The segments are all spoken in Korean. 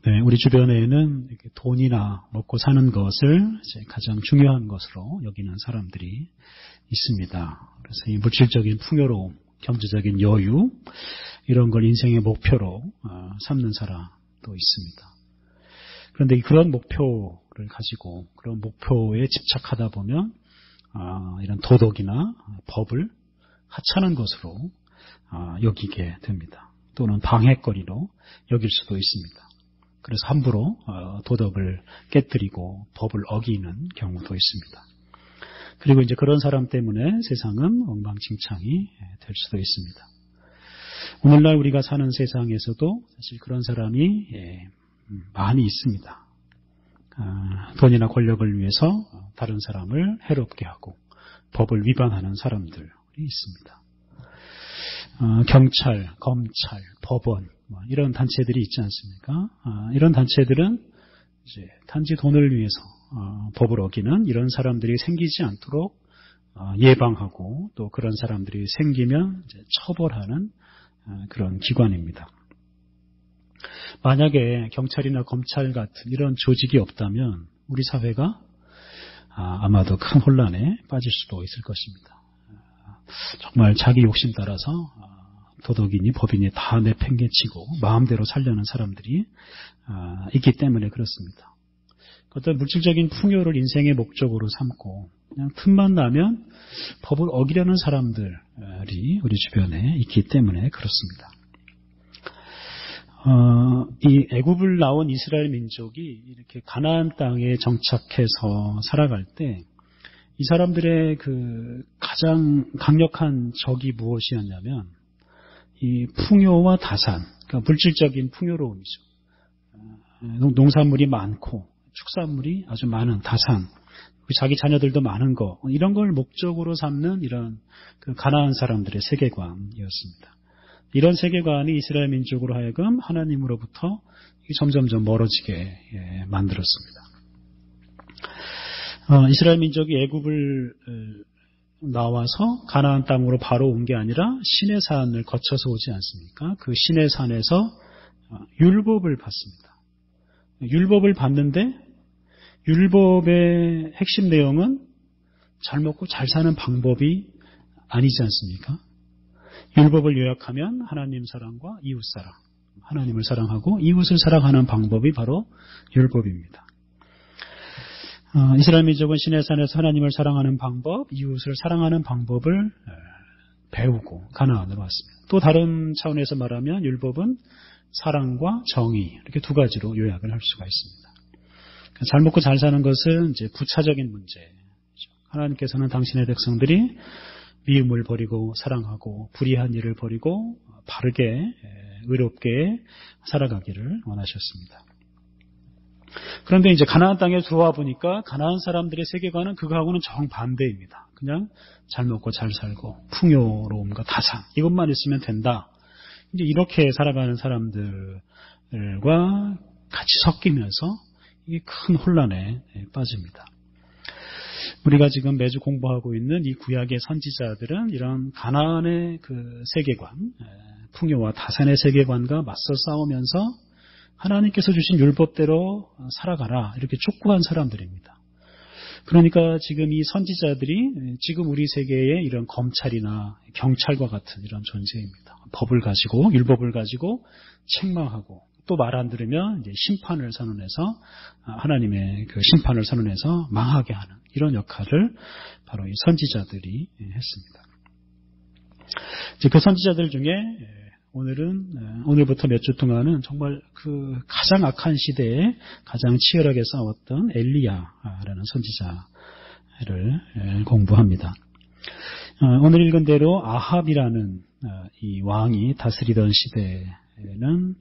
네, 우리 주변에는 이렇게 돈이나 먹고 사는 것을 이제 가장 중요한 것으로 여기는 사람들이 있습니다. 그래서 이 물질적인 풍요로움, 경제적인 여유 이런 걸 인생의 목표로 삼는 사람도 있습니다. 그런데 그런 목표를 가지고 그런 목표에 집착하다 보면 이런 도덕이나 법을 하찮은 것으로 여기게 됩니다. 또는 방해거리로 여길 수도 있습니다. 그래서 함부로 도덕을 깨뜨리고 법을 어기는 경우도 있습니다. 그리고 이제 그런 사람 때문에 세상은 엉망진창이 될 수도 있습니다. 오늘날 우리가 사는 세상에서도 사실 그런 사람이 많이 있습니다. 돈이나 권력을 위해서 다른 사람을 해롭게 하고 법을 위반하는 사람들이 있습니다. 경찰, 검찰, 법원 이런 단체들이 있지 않습니까? 이런 단체들은 이제 단지 돈을 위해서 법을 어기는 이런 사람들이 생기지 않도록 예방하고 또 그런 사람들이 생기면 이제 처벌하는 그런 기관입니다. 만약에 경찰이나 검찰 같은 이런 조직이 없다면 우리 사회가 아마도 큰 혼란에 빠질 수도 있을 것입니다. 정말 자기 욕심 따라서 도덕이니 법이니 다 내팽개치고 마음대로 살려는 사람들이 있기 때문에 그렇습니다. 어떤 물질적인 풍요를 인생의 목적으로 삼고 그냥 틈만 나면 법을 어기려는 사람들이 우리 주변에 있기 때문에 그렇습니다. 이 애굽을 나온 이스라엘 민족이 이렇게 가나안 땅에 정착해서 살아갈 때 이 사람들의 그 가장 강력한 적이 무엇이었냐면 이 풍요와 다산, 그러니까 물질적인 풍요로움이죠. 농산물이 많고 축산물이 아주 많은 다산, 자기 자녀들도 많은 거 이런 걸 목적으로 삼는 이런 그 가나안 사람들의 세계관이었습니다. 이런 세계관이 이스라엘 민족으로 하여금 하나님으로부터 점점점 멀어지게 만들었습니다. 이스라엘 민족이 애굽을 나와서 가나안 땅으로 바로 온 게 아니라 시내 산을 거쳐서 오지 않습니까? 그 시내 산에서 율법을 받습니다. 율법을 받는데 율법의 핵심 내용은 잘 먹고 잘 사는 방법이 아니지 않습니까? 율법을 요약하면 하나님 사랑과 이웃 사랑, 하나님을 사랑하고 이웃을 사랑하는 방법이 바로 율법입니다. 이스라엘 민족은 시내산에서 하나님을 사랑하는 방법, 이웃을 사랑하는 방법을 배우고 가나안으로 왔습니다. 또 다른 차원에서 말하면 율법은 사랑과 정의 이렇게 두 가지로 요약을 할 수가 있습니다. 잘 먹고 잘 사는 것은 이제 부차적인 문제죠. 하나님께서는 당신의 백성들이 미움을 버리고 사랑하고 불의한 일을 버리고 바르게 의롭게 살아가기를 원하셨습니다. 그런데 이제 가나안 땅에 들어와 보니까 가나안 사람들의 세계관은 그거하고는 정반대입니다. 그냥 잘 먹고 잘 살고 풍요로움과 다산 이것만 있으면 된다. 이제 이렇게 살아가는 사람들과 같이 섞이면서 이게 큰 혼란에 빠집니다. 우리가 지금 매주 공부하고 있는 이 구약의 선지자들은 이런 가나안의 그 세계관, 풍요와 다산의 세계관과 맞서 싸우면서 하나님께서 주신 율법대로 살아가라 이렇게 촉구한 사람들입니다. 그러니까 지금 이 선지자들이 지금 우리 세계의 이런 검찰이나 경찰과 같은 이런 존재입니다. 법을 가지고 율법을 가지고 책망하고 또 말 안 들으면 이제 심판을 선언해서 하나님의 그 심판을 선언해서 망하게 하는 이런 역할을 바로 이 선지자들이 했습니다. 이제 그 선지자들 중에 오늘부터 몇 주 동안은 정말 그 가장 악한 시대에 가장 치열하게 싸웠던 엘리야라는 선지자를 공부합니다. 오늘 읽은 대로 아합이라는 이 왕이 다스리던 시대에는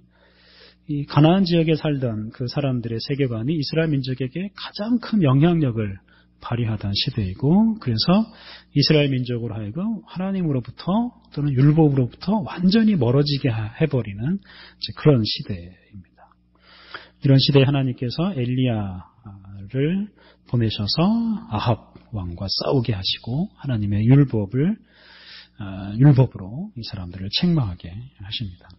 이 가나안 지역에 살던 그 사람들의 세계관이 이스라엘 민족에게 가장 큰 영향력을 발휘하던 시대이고 그래서 이스라엘 민족으로 하여금 하나님으로부터 또는 율법으로부터 완전히 멀어지게 해버리는 그런 시대입니다. 이런 시대에 하나님께서 엘리야를 보내셔서 아합 왕과 싸우게 하시고 하나님의 율법으로 이 사람들을 책망하게 하십니다.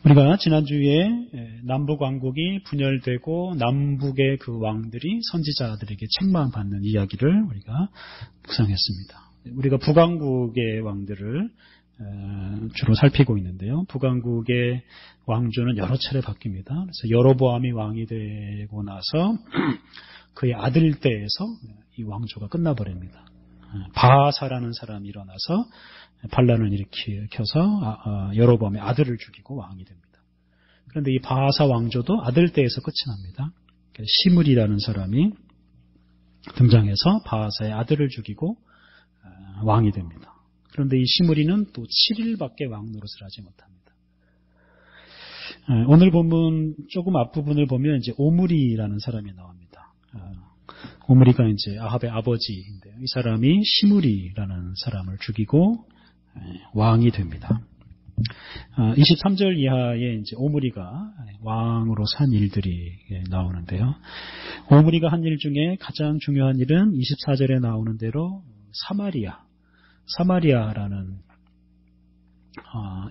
우리가 지난주에 남북 왕국이 분열되고 남북의 그 왕들이 선지자들에게 책망받는 이야기를 우리가 묵상했습니다. 우리가 북왕국의 왕들을 주로 살피고 있는데요. 북왕국의 왕조는 여러 차례 바뀝니다. 그래서 여로보암이 왕이 되고 나서 그의 아들 때에서 이 왕조가 끝나버립니다. 바하사라는 사람이 일어나서 반란을 일으켜서 여로보암의 아들을 죽이고 왕이 됩니다. 그런데 이 바하사 왕조도 아들 때에서 끝이 납니다. 시므리라는 사람이 등장해서 바하사의 아들을 죽이고 왕이 됩니다. 그런데 이 시므리는 또 7일밖에 왕 노릇을 하지 못합니다. 오늘 본문 조금 앞부분을 보면 이제 오므리라는 사람이 나옵니다. 오므리가 이제 아합의 아버지인데요. 이 사람이 시므리라는 사람을 죽이고 왕이 됩니다. 23절 이하에 이제 오므리가 왕으로 산 일들이 나오는데요. 오므리가 한 일 중에 가장 중요한 일은 24절에 나오는 대로 사마리아라는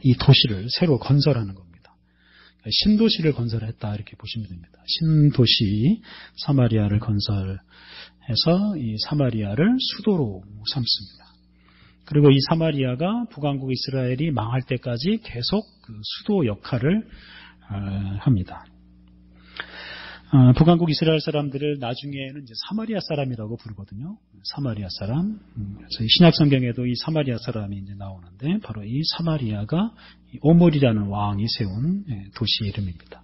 이 도시를 새로 건설하는 겁니다. 신도시를 건설했다 이렇게 보시면 됩니다. 신도시 사마리아를 건설해서 이 사마리아를 수도로 삼습니다. 그리고 이 사마리아가 북왕국 이스라엘이 망할 때까지 계속 그 수도 역할을 합니다. 북왕국 이스라엘 사람들을 나중에는 이제 사마리아 사람이라고 부르거든요. 사마리아 사람. 그래서 신약 성경에도 이 사마리아 사람이 이제 나오는데 바로 이 사마리아가 오므리라는 왕이 세운 도시 이름입니다.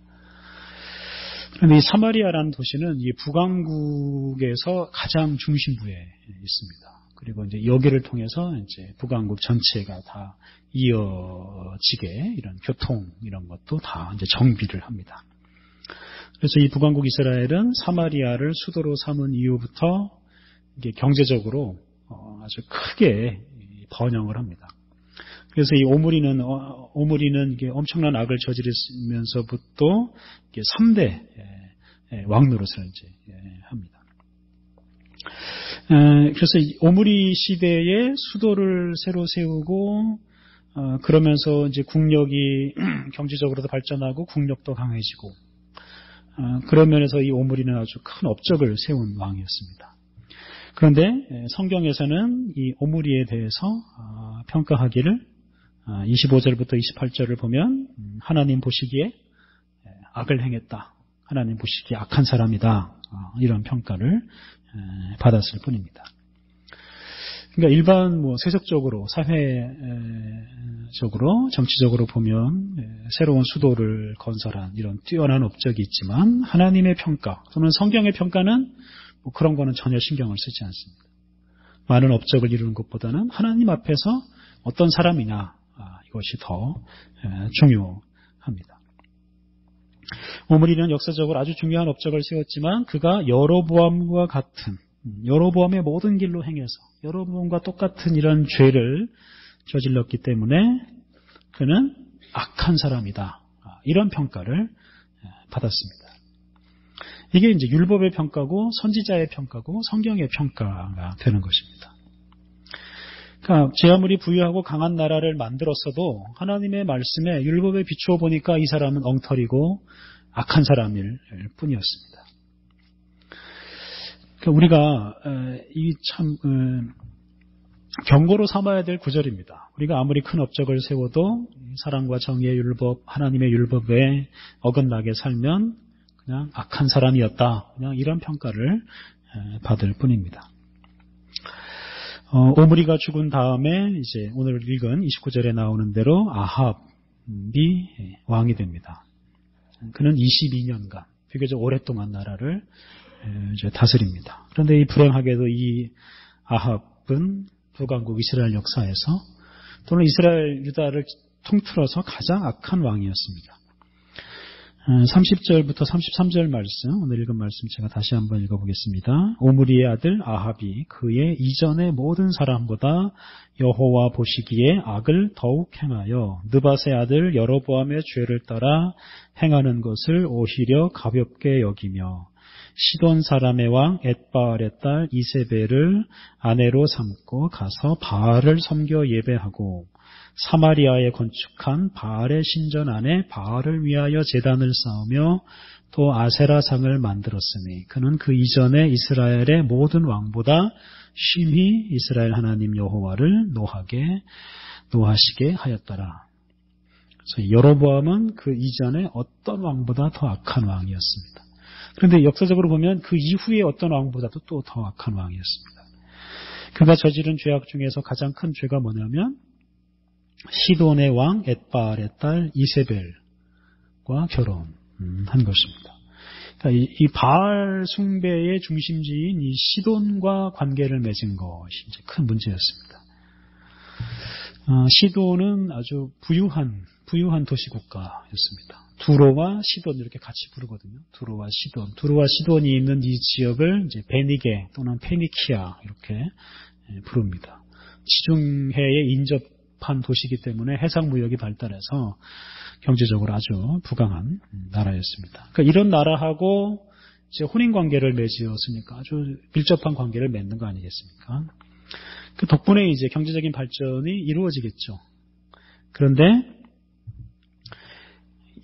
그런데 이 사마리아라는 도시는 이 북왕국에서 가장 중심부에 있습니다. 그리고 이제 여기를 통해서 이제 북왕국 전체가 다 이어지게 이런 교통 이런 것도 다 이제 정비를 합니다. 그래서 이 북왕국 이스라엘은 사마리아를 수도로 삼은 이후부터 이게 경제적으로 아주 크게 번영을 합니다. 그래서 이 오므리는 이게 엄청난 악을 저지르면서부터 이게 3대 왕노릇을 이제 합니다. 그래서 이 오므리 시대에 수도를 새로 세우고 그러면서 이제 국력이 경제적으로도 발전하고 국력도 강해지고 그런 면에서 이 오므리는 아주 큰 업적을 세운 왕이었습니다. 그런데 성경에서는 이 오므리에 대해서 평가하기를 25절부터 28절을 보면 하나님 보시기에 악을 행했다. 하나님 보시기에 악한 사람이다. 이런 평가를 받았을 뿐입니다. 그러니까 일반 세속적으로 사회적으로 정치적으로 보면 새로운 수도를 건설한 이런 뛰어난 업적이 있지만 하나님의 평가 또는 성경의 평가는 그런 거는 전혀 신경을 쓰지 않습니다. 많은 업적을 이루는 것보다는 하나님 앞에서 어떤 사람이냐 이것이 더 중요합니다. 오므리는 역사적으로 아주 중요한 업적을 세웠지만 그가 여로보암과 같은 여로보암의 모든 길로 행해서 여로보암과 똑같은 이런 죄를 저질렀기 때문에 그는 악한 사람이다. 이런 평가를 받았습니다. 이게 이제 율법의 평가고 선지자의 평가고 성경의 평가가 되는 것입니다. 그러니까 제 아무리 부유하고 강한 나라를 만들었어도 하나님의 말씀에 율법에 비추어 보니까 이 사람은 엉터리고 악한 사람일 뿐이었습니다. 그러니까 우리가 이 참 경고로 삼아야 될 구절입니다. 우리가 아무리 큰 업적을 세워도 사랑과 정의의 율법, 하나님의 율법에 어긋나게 살면 그냥 악한 사람이었다. 그냥 이런 평가를 받을 뿐입니다. 오므리가 죽은 다음에 이제 오늘 읽은 29절에 나오는 대로 아합이 왕이 됩니다. 그는 22년간 비교적 오랫동안 나라를 이제 다스립니다. 그런데 이 불행하게도 이 아합은 북왕국 이스라엘 역사에서 또는 이스라엘 유다를 통틀어서 가장 악한 왕이었습니다. 30절부터 33절 말씀, 오늘 읽은 말씀 제가 다시 한번 읽어보겠습니다. 오므리의 아들 아합이 그의 이전의 모든 사람보다 여호와 보시기에 악을 더욱 행하여 느밧의 아들 여로보암의 죄를 따라 행하는 것을 오히려 가볍게 여기며 시돈 사람의 왕 엣바알의 딸 이세벨을 아내로 삼고 가서 바알을 섬겨 예배하고 사마리아에 건축한 바알의 신전 안에 바알을 위하여 제단을 쌓으며 또 아세라상을 만들었으니 그는 그 이전에 이스라엘의 모든 왕보다 심히 이스라엘 하나님 여호와를 노하시게 하였더라. 그래서 여로보암은 그 이전에 어떤 왕보다 더 악한 왕이었습니다. 그런데 역사적으로 보면 그 이후에 어떤 왕보다도 또 더 악한 왕이었습니다. 그가 저지른 죄악 중에서 가장 큰 죄가 뭐냐면 시돈의 왕 엣바알의 딸 이세벨과 결혼한 것입니다. 그러니까 이 바알 숭배의 중심지인 이 시돈과 관계를 맺은 것이 이제 큰 문제였습니다. 시돈은 아주 부유한 도시국가였습니다. 두로와 시돈 이렇게 같이 부르거든요. 두로와 시돈이 있는 이 지역을 이제 베니게 또는 페니키아 이렇게 부릅니다. 지중해에 인접한 도시이기 때문에 해상 무역이 발달해서 경제적으로 아주 부강한 나라였습니다. 그러니까 이런 나라하고 이제 혼인 관계를 맺었으니까 아주 밀접한 관계를 맺는 거 아니겠습니까? 그 덕분에 이제 경제적인 발전이 이루어지겠죠. 그런데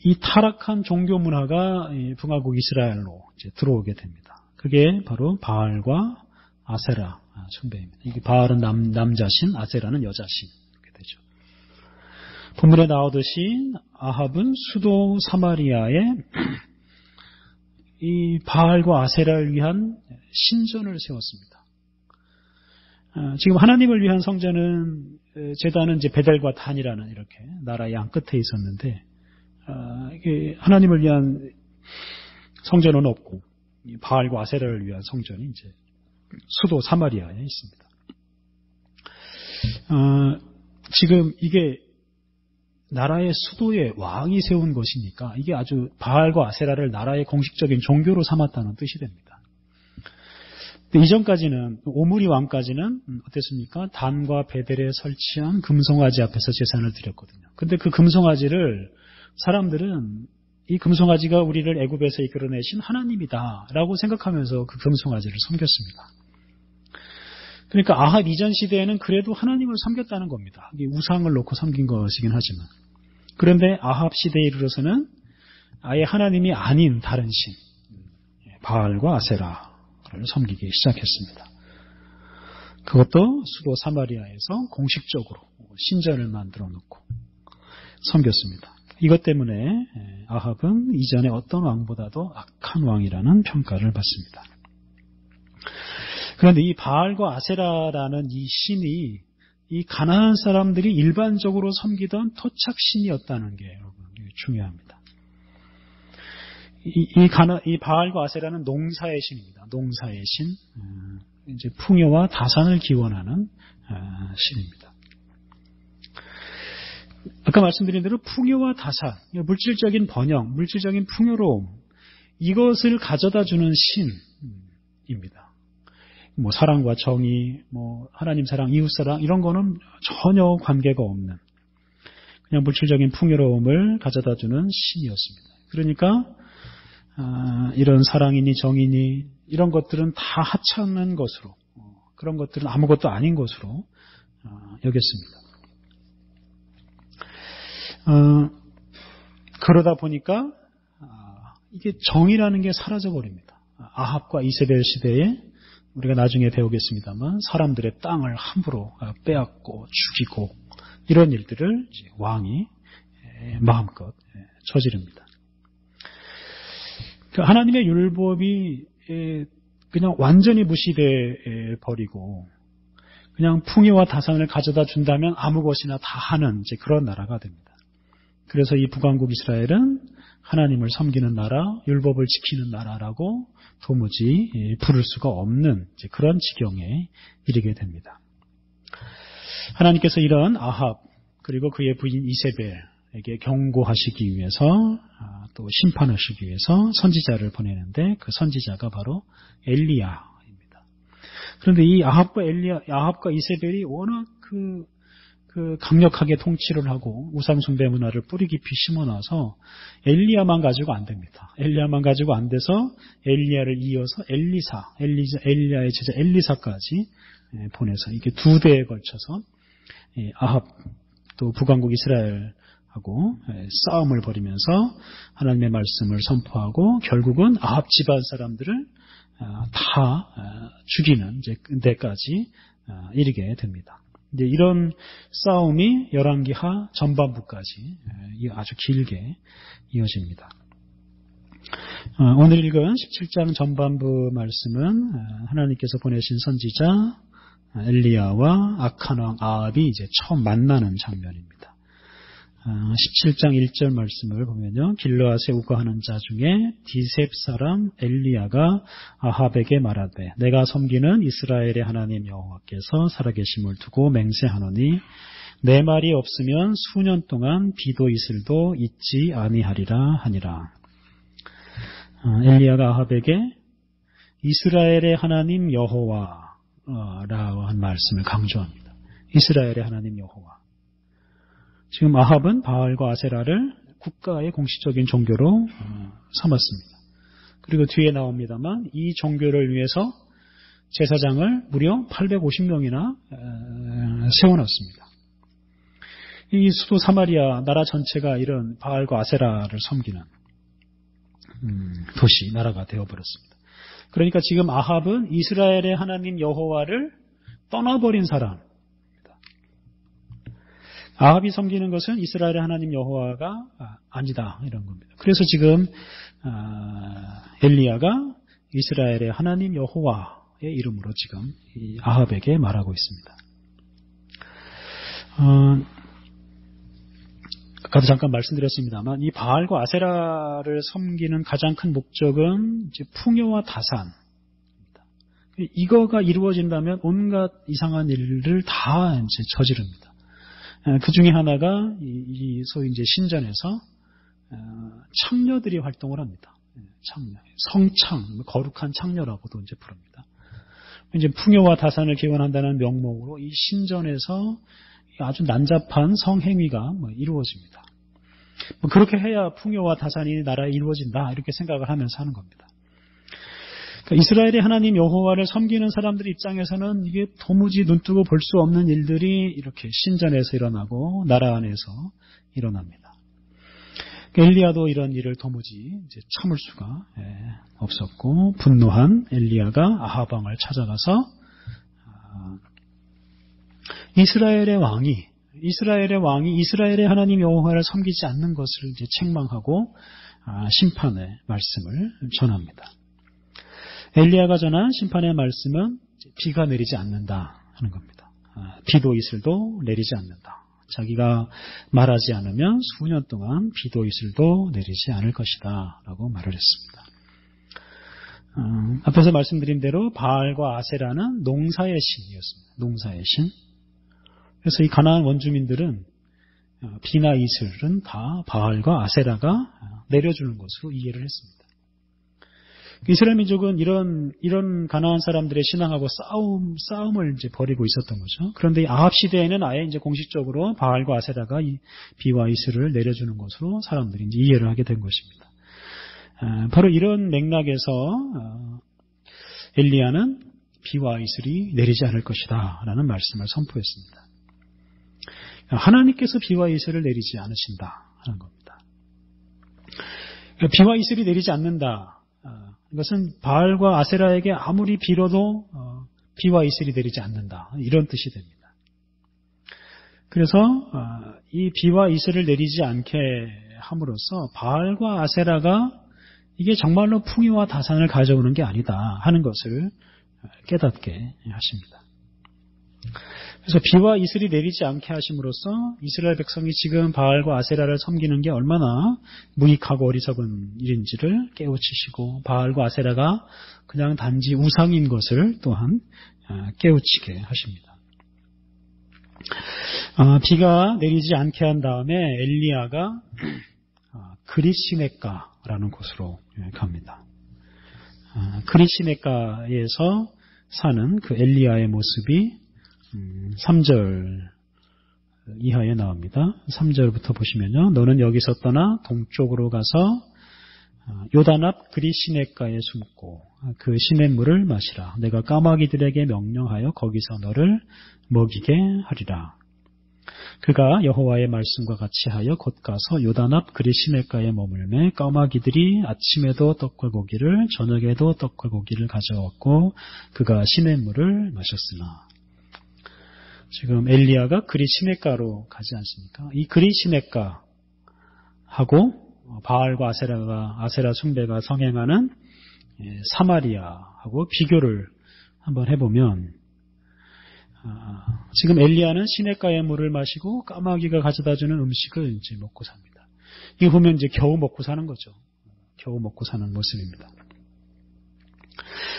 이 타락한 종교 문화가 북왕국 이스라엘로 이제 들어오게 됩니다. 그게 바로 바알과 아세라 숭배입니다. 이게 바알은 남자신, 아세라는 여자신 이렇게 되죠. 본문에 나오듯이 아합은 수도 사마리아에 이 바알과 아세라를 위한 신전을 세웠습니다. 지금 하나님을 위한 성전은 제단은 이제 베델과 단이라는 이렇게 나라 양 끝에 있었는데 이게 하나님을 위한 성전은 없고 바알과 아세라를 위한 성전이 이제 수도 사마리아에 있습니다. 지금 이게 나라의 수도에 왕이 세운 것이니까 이게 아주 바알과 아세라를 나라의 공식적인 종교로 삼았다는 뜻이 됩니다. 이전까지는 오므리 왕까지는 어땠습니까? 단과 베델에 설치한 금송아지 앞에서 제사를 드렸거든요. 근데 그 금송아지를 사람들은 이 금송아지가 우리를 애굽에서 이끌어내신 하나님이다라고 생각하면서 그 금송아지를 섬겼습니다. 그러니까 아합 이전 시대에는 그래도 하나님을 섬겼다는 겁니다. 이게 우상을 놓고 섬긴 것이긴 하지만. 그런데 아합 시대에 이르러서는 아예 하나님이 아닌 다른 신, 바알과 아세라를 섬기기 시작했습니다. 그것도 수도 사마리아에서 공식적으로 신전을 만들어 놓고 섬겼습니다. 이것 때문에 아합은 이전에 어떤 왕보다도 악한 왕이라는 평가를 받습니다. 그런데 이 바알과 아세라라는 이 신이 이 가나안 사람들이 일반적으로 섬기던 토착신이었다는 게 여러분 중요합니다. 이 바알과 아세라는 농사의 신입니다. 농사의 신, 이제 풍요와 다산을 기원하는 신입니다. 아까 말씀드린 대로 풍요와 다산, 물질적인 번영, 물질적인 풍요로움, 이것을 가져다 주는 신입니다. 뭐 사랑과 정의, 뭐 하나님 사랑, 이웃 사랑 이런 거는 전혀 관계가 없는 그냥 물질적인 풍요로움을 가져다 주는 신이었습니다. 그러니까 이런 사랑이니 정의니 이런 것들은 다 하찮은 것으로, 그런 것들은 아무것도 아닌 것으로 여겼습니다. 그러다 보니까 이게 정의라는 게 사라져 버립니다. 아합과 이세벨 시대에 우리가 나중에 배우겠습니다만 사람들의 땅을 함부로 빼앗고 죽이고 이런 일들을 이제 왕이 마음껏 저지릅니다. 하나님의 율법이 그냥 완전히 무시돼 버리고 그냥 풍요와 다산을 가져다 준다면 아무 것이나 다 하는 이제 그런 나라가 됩니다. 그래서 이 북왕국 이스라엘은 하나님을 섬기는 나라, 율법을 지키는 나라라고 도무지 부를 수가 없는 이제 그런 지경에 이르게 됩니다. 하나님께서 이런 아합 그리고 그의 부인 이세벨에게 경고하시기 위해서 또 심판하시기 위해서 선지자를 보내는데 그 선지자가 바로 엘리야입니다. 그런데 이 아합과 이세벨이 워낙 그 강력하게 통치를 하고 우상숭배 문화를 뿌리 깊이 심어놔서 엘리야만 가지고 안 됩니다. 엘리야만 가지고 안 돼서 엘리야를 이어서 엘리야의 제자 엘리사까지 보내서 이게 2대에 걸쳐서 아합 또 북왕국 이스라엘하고 싸움을 벌이면서 하나님의 말씀을 선포하고 결국은 아합 집안 사람들을 다 죽이는 데까지 이르게 됩니다. 이제 이런 싸움이 열왕기하 전반부까지 아주 길게 이어집니다. 오늘 읽은 17장 전반부 말씀은 하나님께서 보내신 선지자 엘리야와 악한 왕 아합이 이제 처음 만나는 장면입니다. 17장 1절 말씀을 보면요. 길르앗에 우거하는 자 중에 디셉 사람 엘리야가 아합에게 말하되 내가 섬기는 이스라엘의 하나님 여호와께서 살아계심을 두고 맹세하노니 내 말이 없으면 수년 동안 비도 이슬도 있지 아니하리라 하니라. 엘리야가 아합에게 이스라엘의 하나님 여호와라고 한 말씀을 강조합니다. 이스라엘의 하나님 여호와. 지금 아합은 바알과 아세라를 국가의 공식적인 종교로 삼았습니다. 그리고 뒤에 나옵니다만 이 종교를 위해서 제사장을 무려 850명이나 세워놨습니다. 이 수도 사마리아 나라 전체가 이런 바알과 아세라를 섬기는 도시, 나라가 되어버렸습니다. 그러니까 지금 아합은 이스라엘의 하나님 여호와를 떠나버린 사람. 아합이 섬기는 것은 이스라엘의 하나님 여호와가 아니다 이런 겁니다. 그래서 지금 엘리야가 이스라엘의 하나님 여호와의 이름으로 지금 이 아합에게 말하고 있습니다. 아까도 잠깐 말씀드렸습니다만 이 바알과 아세라를 섬기는 가장 큰 목적은 이제 풍요와 다산입니다. 이거가 이루어진다면 온갖 이상한 일을 다 이제 저지릅니다. 그 중에 하나가 이 소위 이제 신전에서 창녀들이 활동을 합니다. 창녀, 성창, 거룩한 창녀라고도 이제 부릅니다. 이제 풍요와 다산을 기원한다는 명목으로 이 신전에서 아주 난잡한 성행위가 이루어집니다. 그렇게 해야 풍요와 다산이 나라에 이루어진다 이렇게 생각을 하면서 하는 겁니다. 그러니까 이스라엘의 하나님 여호와를 섬기는 사람들 입장에서는 이게 도무지 눈뜨고 볼 수 없는 일들이 이렇게 신전에서 일어나고 나라 안에서 일어납니다. 그러니까 엘리야도 이런 일을 도무지 이제 참을 수가 없었고 분노한 엘리야가 아합 왕을 찾아가서 이스라엘의 왕이 이스라엘의 하나님 여호와를 섬기지 않는 것을 이제 책망하고 심판의 말씀을 전합니다. 엘리야가 전한 심판의 말씀은 비가 내리지 않는다 하는 겁니다. 비도 이슬도 내리지 않는다. 자기가 말하지 않으면 수년 동안 비도 이슬도 내리지 않을 것이다 라고 말을 했습니다. 앞에서 말씀드린 대로 바알과 아세라는 농사의 신이었습니다. 농사의 신. 그래서 이 가나안 원주민들은 비나 이슬은 다 바알과 아세라가 내려주는 것으로 이해를 했습니다. 이스라엘 민족은 이런 가나안 사람들의 신앙하고 싸움을 이제 벌이고 있었던 거죠. 그런데 이 아합 시대에는 아예 이제 공식적으로 바알과 아세라가 이 비와 이슬을 내려주는 것으로 사람들이 이제 이해를 하게 된 것입니다. 바로 이런 맥락에서 엘리야는 비와 이슬이 내리지 않을 것이다 라는 말씀을 선포했습니다. 하나님께서 비와 이슬을 내리지 않으신다 하는 겁니다. 비와 이슬이 내리지 않는다. 이것은 바알과 아세라에게 아무리 빌어도 비와 이슬이 내리지 않는다. 이런 뜻이 됩니다. 그래서 이 비와 이슬을 내리지 않게 함으로써 바알과 아세라가 이게 정말로 풍요와 다산을 가져오는 게 아니다 하는 것을 깨닫게 하십니다. 그래서 비와 이슬이 내리지 않게 하심으로써 이스라엘 백성이 지금 바알과 아세라를 섬기는 게 얼마나 무익하고 어리석은 일인지를 깨우치시고 바알과 아세라가 그냥 단지 우상인 것을 또한 깨우치게 하십니다. 비가 내리지 않게 한 다음에 엘리야가 그리시네가라는 곳으로 갑니다. 그리시네가에서 사는 그 엘리야의 모습이 3절 이하에 나옵니다. 3절부터 보시면요. 너는 여기서 떠나 동쪽으로 가서 요단 앞 그리 시냇가에 숨고 그 시냇물을 마시라. 내가 까마귀들에게 명령하여 거기서 너를 먹이게 하리라. 그가 여호와의 말씀과 같이 하여 곧 가서 요단 앞 그리 시냇가에 머물매 까마귀들이 아침에도 떡과 고기를 저녁에도 떡과 고기를 가져왔고 그가 시냇물을 마셨으나. 지금 엘리야가 그리 시냇가로 가지 않습니까? 이 그리 시냇가하고 바알과 아세라 숭배가 성행하는 사마리아하고 비교를 한번 해보면 지금 엘리야는 시냇가의 물을 마시고 까마귀가 가져다주는 음식을 이제 먹고 삽니다. 이거 보면 이제 겨우 먹고 사는 거죠. 겨우 먹고 사는 모습입니다.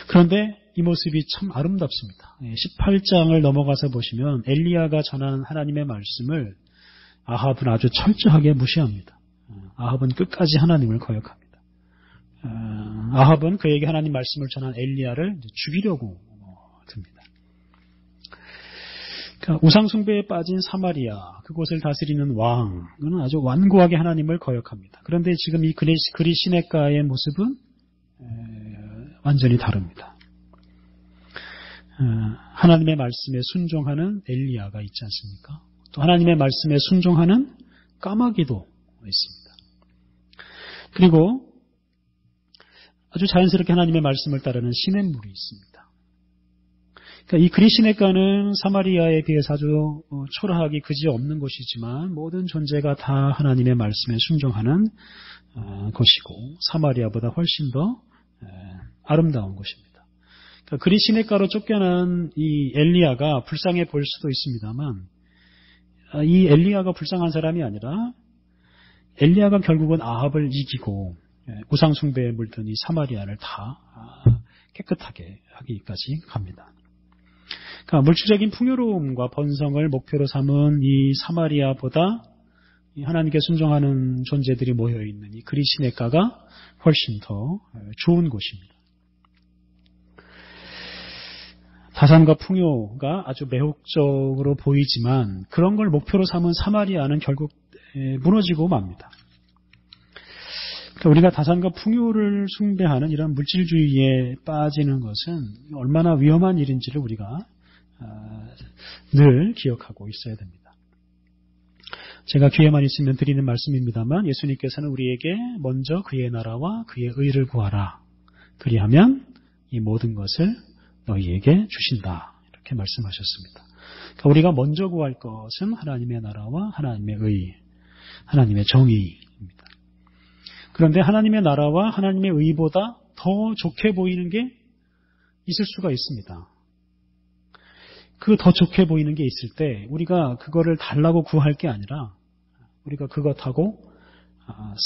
그런데 이 모습이 참 아름답습니다. 18장을 넘어가서 보시면 엘리야가 전하는 하나님의 말씀을 아합은 아주 철저하게 무시합니다. 아합은 끝까지 하나님을 거역합니다. 아합은 그에게 하나님 말씀을 전한 엘리야를 죽이려고 듭니다. 그러니까 우상숭배에 빠진 사마리아, 그곳을 다스리는 왕은 아주 완고하게 하나님을 거역합니다. 그런데 지금 이 그리 시냇가의 모습은 완전히 다릅니다. 하나님의 말씀에 순종하는 엘리야가 있지 않습니까? 또 하나님의 말씀에 순종하는 까마귀도 있습니다. 그리고 아주 자연스럽게 하나님의 말씀을 따르는 시냇물이 있습니다. 그러니까 이 그리 시냇가는 사마리아에 비해서 아주 초라하기 그지없는 곳이지만 모든 존재가 다 하나님의 말씀에 순종하는 곳이고 사마리아보다 훨씬 더 아름다운 곳입니다. 그러니까 그리 시냇가로 쫓겨난 이 엘리야가 불쌍해 보일 수도 있습니다만 이 엘리야가 불쌍한 사람이 아니라 엘리야가 결국은 아합을 이기고 우상 숭배에 물든 이 사마리아를 다 깨끗하게 하기까지 갑니다. 그러니까 물질적인 풍요로움과 번성을 목표로 삼은 이 사마리아보다 하나님께 순종하는 존재들이 모여있는 이 그리 시냇가가 훨씬 더 좋은 곳입니다. 다산과 풍요가 아주 매혹적으로 보이지만 그런 걸 목표로 삼은 사마리아는 결국 무너지고 맙니다. 그러니까 우리가 다산과 풍요를 숭배하는 이런 물질주의에 빠지는 것은 얼마나 위험한 일인지를 우리가 늘 기억하고 있어야 됩니다. 제가 기회만 있으면 드리는 말씀입니다만 예수님께서는 우리에게 먼저 그의 나라와 그의 의를 구하라. 그리하면 이 모든 것을 너희에게 주신다. 이렇게 말씀하셨습니다. 그러니까 우리가 먼저 구할 것은 하나님의 나라와 하나님의 의, 하나님의 정의입니다. 그런데 하나님의 나라와 하나님의 의보다 더 좋게 보이는 게 있을 수가 있습니다. 그 더 좋게 보이는 게 있을 때 우리가 그거를 달라고 구할 게 아니라 우리가 그것하고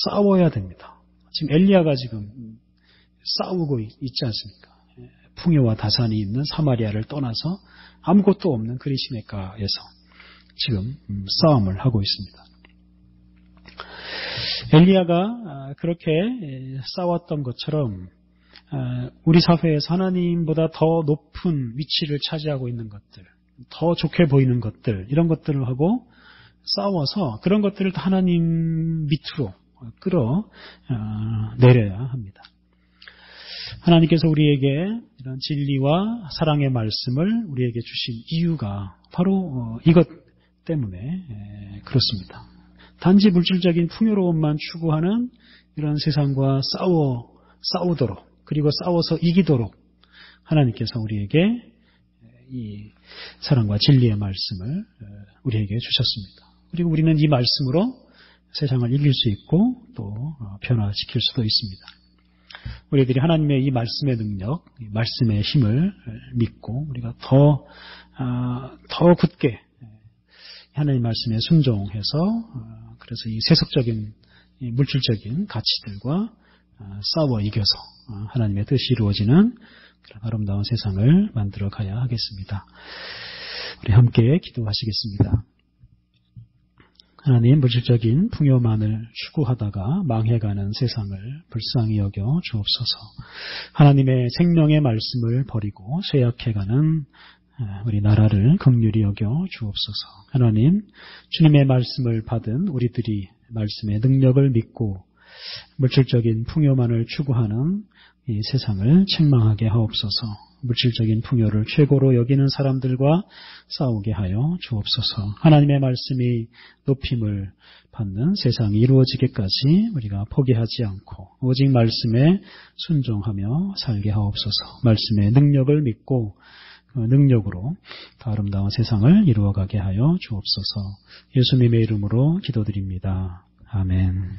싸워야 됩니다. 지금 엘리야가 지금 싸우고 있지 않습니까? 풍요와 다산이 있는 사마리아를 떠나서 아무것도 없는 그리 시냇가에서 지금 싸움을 하고 있습니다. 엘리야가 그렇게 싸웠던 것처럼 우리 사회에서 하나님보다 더 높은 위치를 차지하고 있는 것들, 더 좋게 보이는 것들, 이런 것들을 하고 싸워서 그런 것들을 하나님 밑으로 끌어내려야 합니다. 하나님께서 우리에게 이런 진리와 사랑의 말씀을 우리에게 주신 이유가 바로 이것 때문에 그렇습니다. 단지 물질적인 풍요로움만 추구하는 이런 세상과 싸우도록 그리고 싸워서 이기도록 하나님께서 우리에게 이 사랑과 진리의 말씀을 우리에게 주셨습니다. 그리고 우리는 이 말씀으로 세상을 이길 수 있고 또 변화시킬 수도 있습니다. 우리들이 하나님의 이 말씀의 능력, 이 말씀의 힘을 믿고 우리가 더 굳게 하나님 말씀에 순종해서 그래서 이 세속적인 이 물질적인 가치들과 싸워 이겨서 하나님의 뜻이 이루어지는 그런 아름다운 세상을 만들어 가야 하겠습니다. 우리 함께 기도하시겠습니다. 하나님, 물질적인 풍요만을 추구하다가 망해가는 세상을 불쌍히 여겨 주옵소서. 하나님의 생명의 말씀을 버리고 쇠약해가는 우리 나라를 긍휼히 여겨 주옵소서. 하나님, 주님의 말씀을 받은 우리들이 말씀의 능력을 믿고 물질적인 풍요만을 추구하는 이 세상을 책망하게 하옵소서. 물질적인 풍요를 최고로 여기는 사람들과 싸우게 하여 주옵소서. 하나님의 말씀이 높임을 받는 세상이 이루어지기까지 우리가 포기하지 않고 오직 말씀에 순종하며 살게 하옵소서. 말씀의 능력을 믿고 그 능력으로 더 아름다운 세상을 이루어가게 하여 주옵소서. 예수님의 이름으로 기도드립니다. 아멘.